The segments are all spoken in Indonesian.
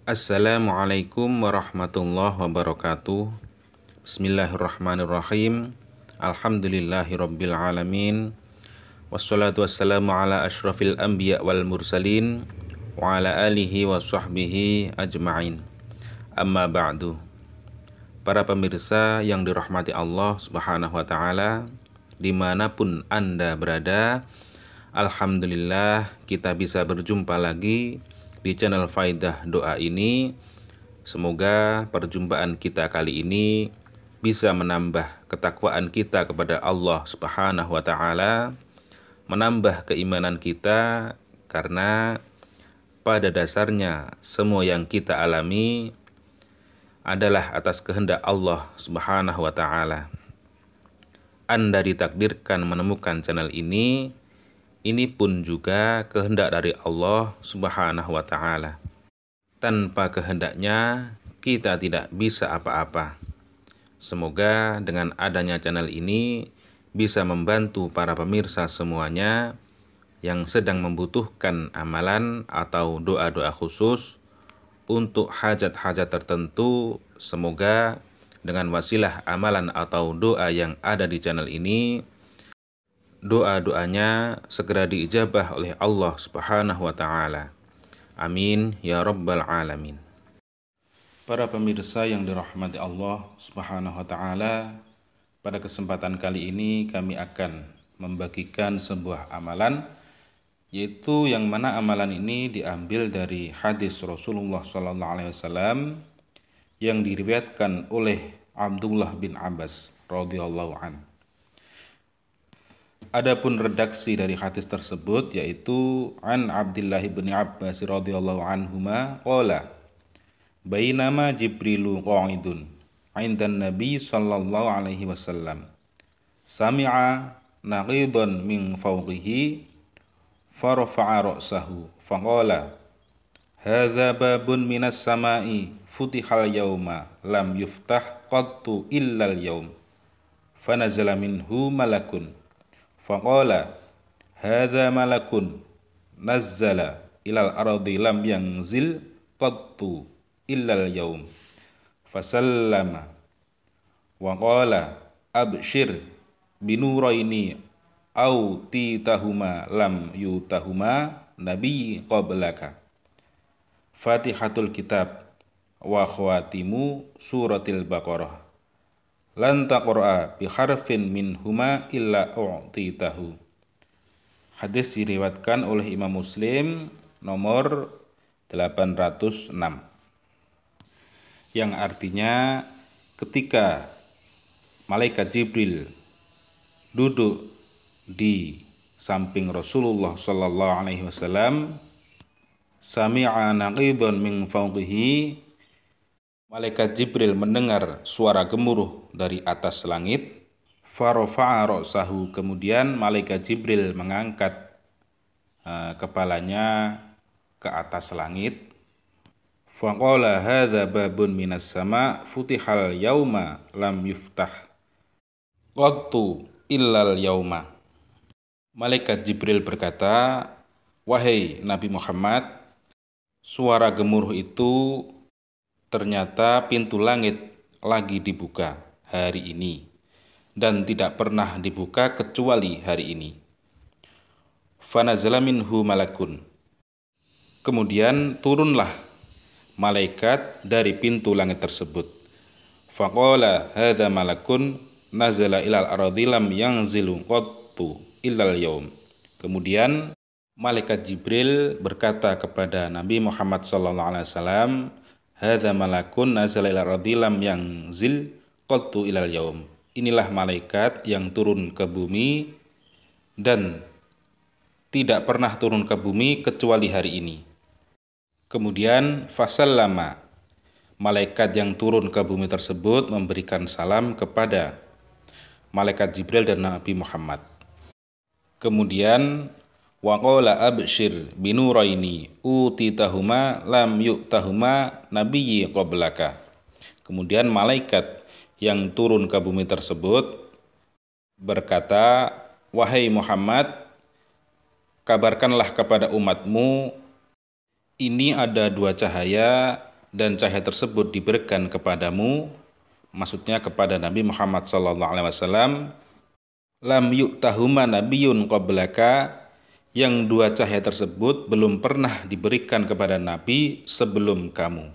Assalamualaikum warahmatullahi wabarakatuh. Bismillahirrahmanirrahim. Alhamdulillahirabbil alamin. Wassalatu wassalamu ala asyrafil anbiya wal mursalin wa ala alihi wa sahbihi ajma'in. Amma ba'du. Para pemirsa yang dirahmati Allah Subhanahu wa taala, dimanapun Anda berada, alhamdulillah kita bisa berjumpa lagi di channel Faidah Doa ini. Semoga perjumpaan kita kali ini bisa menambah ketakwaan kita kepada Allah Subhanahu wa taala, menambah keimanan kita, karena pada dasarnya semua yang kita alami adalah atas kehendak Allah Subhanahu wa taala. Anda ditakdirkan menemukan channel ini pun juga kehendak dari Allah Subhanahu wa taala. Tanpa kehendaknya kita tidak bisa apa-apa. Semoga dengan adanya channel ini bisa membantu para pemirsa semuanya yang sedang membutuhkan amalan atau doa-doa khusus untuk hajat-hajat tertentu. Semoga dengan wasilah amalan atau doa yang ada di channel ini, doa-doanya segera diijabah oleh Allah Subhanahu wa taala. Amin ya rabbal alamin. Para pemirsa yang dirahmati Allah Subhanahu wa taala, pada kesempatan kali ini kami akan membagikan sebuah amalan, yaitu yang mana amalan ini diambil dari hadis Rasulullah SAW yang diriwayatkan oleh Abdullah bin Abbas radhiyallahu anhu. Adapun redaksi dari hadis tersebut yaitu an Abdullah bin Abbas radhiyallahu anhuma qala bainama Jibrilu qa'idun 'indan Nabi sallallahu alaihi wasallam sami'a naqidan min fawqihi farafa'a ra'sahu faqala hadza babun minas sama'i futihal yawma lam yuftah qattu illal yawm fanazala minhu malakun faqala hadza malakun nazzala ilal ardi lam yanzil qattu illal yawm fasallama wa qala abshir binuraini au titahuma lam yutahuma nabi qablaka Fatihatul Kitab wa khawatimu suratil Baqarah lan taqra'a bi harfin minhuma illa u'titahu. Hadis diriwayatkan oleh Imam Muslim nomor 806, yang artinya ketika malaikat Jibril duduk di samping Rasulullah sallallahu alaihi wasallam, sami'a naqidan min fawqihi, malaikat Jibril mendengar suara gemuruh dari atas langit. Farafa'a ra'sahu, kemudian malaikat Jibril mengangkat kepalanya ke atas langit. Faqala hadza babun minas sama futihal yauma lam yuftah qattu illal yauma. Malaikat Jibril berkata, wahai Nabi Muhammad, suara gemuruh itu ternyata pintu langit lagi dibuka hari ini dan tidak pernah dibuka kecuali hari ini. Fanazala minhu malakun, kemudian turunlah malaikat dari pintu langit tersebut. Faqala hadza malakun nazala ilal ardi lam yanzilu qattu illal yaum. Kemudian malaikat Jibril berkata kepada Nabi Muhammad SAW, hadza malakun nazala ilal ardi lam yanzil qattu illal yaum. Inilah malaikat yang turun ke bumi dan tidak pernah turun ke bumi kecuali hari ini. Kemudian fasallama, malaikat yang turun ke bumi tersebut memberikan salam kepada malaikat Jibril dan Nabi Muhammad. Kemudian waqala abshir binuraini utitahuma lam yu'tahuma nabiyyi qablaka. Kemudian malaikat yang turun ke bumi tersebut berkata, wahai Muhammad, kabarkanlah kepada umatmu, ini ada dua cahaya dan cahaya tersebut diberikan kepadamu, maksudnya kepada Nabi Muhammad SAW, lam yu'tahuma nabiyyun qablaka, yang dua cahaya tersebut belum pernah diberikan kepada Nabi sebelum kamu.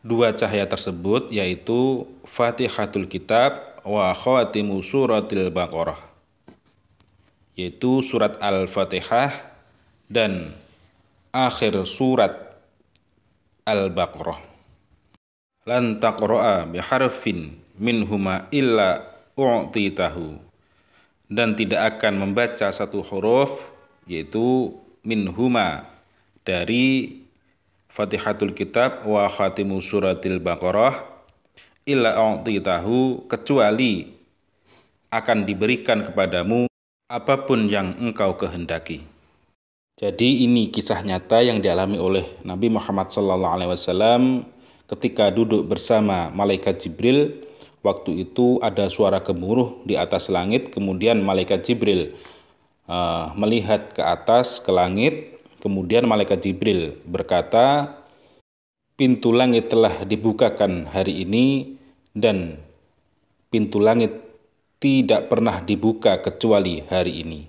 Dua cahaya tersebut yaitu Fatihatul Kitab wa khawatimu suratil Baqarah, yaitu surat Al-Fatihah dan akhir surat Al-Baqarah. Lan taqra'a biharfin minhuma illa u'titahu, dan tidak akan membaca satu huruf yaitu minhuma dari Fatihatul Kitab wa khatimu suratil Baqarah illa u'titahu, kecuali akan diberikan kepadamu apapun yang engkau kehendaki. Jadi ini kisah nyata yang dialami oleh Nabi Muhammad SAW ketika duduk bersama malaikat Jibril. Waktu itu ada suara gemuruh di atas langit, kemudian malaikat Jibril melihat ke atas ke langit, kemudian malaikat Jibril berkata, pintu langit telah dibukakan hari ini dan pintu langit tidak pernah dibuka kecuali hari ini.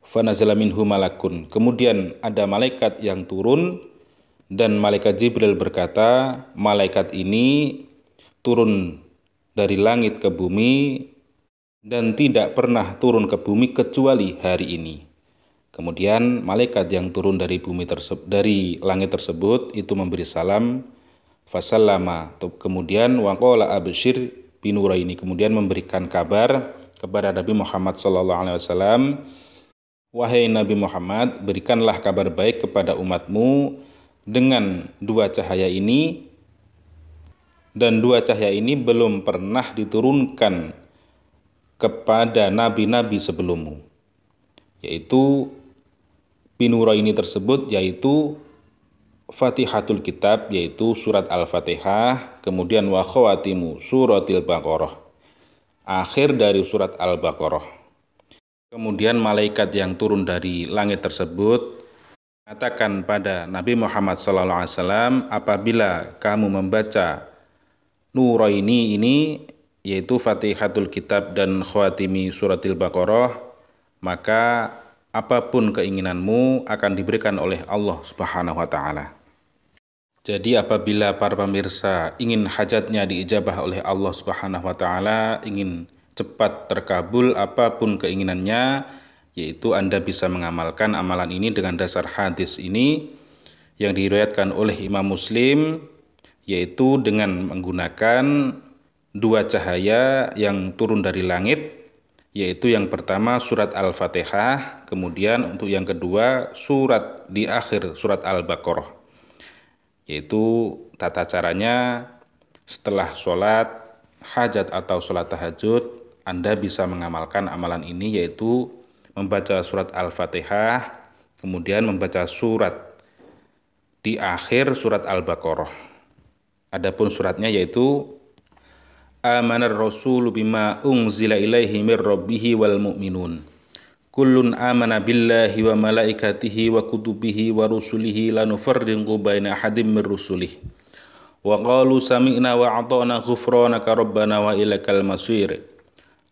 Fanazala minhu malakun, kemudian ada malaikat yang turun dan malaikat Jibril berkata, malaikat ini turun dari langit ke bumi dan tidak pernah turun ke bumi kecuali hari ini. Kemudian malaikat yang turun dari dari langit tersebut itu memberi salam, fasallama, kemudian waqala absyir binuraini, kemudian memberikan kabar kepada Nabi Muhammad SAW, wahai Nabi Muhammad, berikanlah kabar baik kepada umatmu dengan dua cahaya ini, dan dua cahaya ini belum pernah diturunkan kepada nabi-nabi sebelummu, yaitu binuraini tersebut yaitu Fatihatul Kitab, yaitu surat Al-Fatihah, kemudian wa khawatimu suratil Baqarah, akhir dari surat Al-Baqarah. Kemudian malaikat yang turun dari langit tersebut mengatakan pada Nabi Muhammad SAW, apabila kamu membaca Nuraini ini, yaitu Fatihatul Kitab dan khawatimi suratil Baqarah, maka apapun keinginanmu akan diberikan oleh Allah Subhanahu wa Ta'ala. Jadi apabila para pemirsa ingin hajatnya diijabah oleh Allah Subhanahu wa Ta'ala, ingin cepat terkabul apapun keinginannya, yaitu Anda bisa mengamalkan amalan ini dengan dasar hadis ini yang diriwayatkan oleh Imam Muslim, yaitu dengan menggunakan dua cahaya yang turun dari langit, yaitu yang pertama surat Al-Fatihah, kemudian untuk yang kedua surat di akhir surat Al-Baqarah. Yaitu tata caranya setelah sholat hajat atau sholat tahajud, Anda bisa mengamalkan amalan ini, yaitu membaca surat Al-Fatihah, kemudian membaca surat di akhir surat Al-Baqarah. Adapun suratnya yaitu Amanar Rasulu bima unzila ilaihi mir rabbihi wal mu'minun. Kullun amana billahi wa malaikatihi wa kutubihi wa rusulihi la nufarriqu baina ahadin mir rusulihi. Wa qalu sami'na wa ata'na ghufranaka rabbana wa ilaikal masir.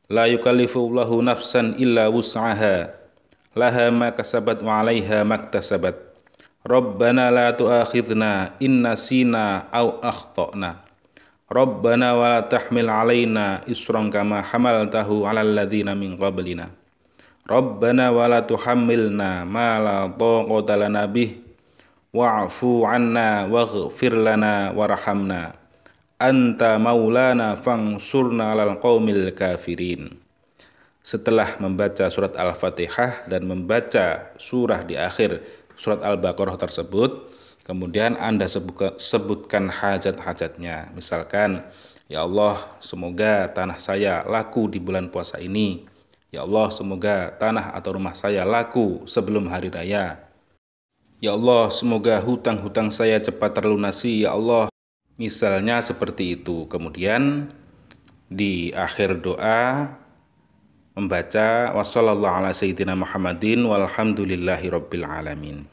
La yukallifullahu nafsan illa wus'aha. Laha ma kasabat wa 'alaiha maktasabat. Rabbana la tu'akhidna in nasina aw akhtana. Rabbana wa la tahmil 'alaina isran kama hamaltahu 'alal ladzina min qablina. Rabbana wa la tuhammilna ma la taqata lana bih wa'fu 'anna waghfir lana warhamna anta maulana fangsurna 'alal qaumil kafirin. Setelah membaca surat Al-Fatihah dan membaca surah di akhir surat Al-Baqarah tersebut, kemudian Anda sebutkan hajat-hajatnya. Misalkan, ya Allah, semoga tanah saya laku di bulan puasa ini. Ya Allah, semoga tanah atau rumah saya laku sebelum hari raya. Ya Allah, semoga hutang-hutang saya cepat terlunasi. Ya Allah, misalnya seperti itu. Kemudian di akhir doa membaca wassallallahu ala sayyidina Muhammadin walhamdulillahi rabbil alamin.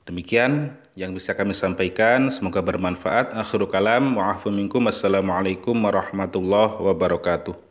Demikian yang bisa kami sampaikan. Semoga bermanfaat. Akhirul kalam, wa'afu minkum. Assalamualaikum warahmatullahi wabarakatuh.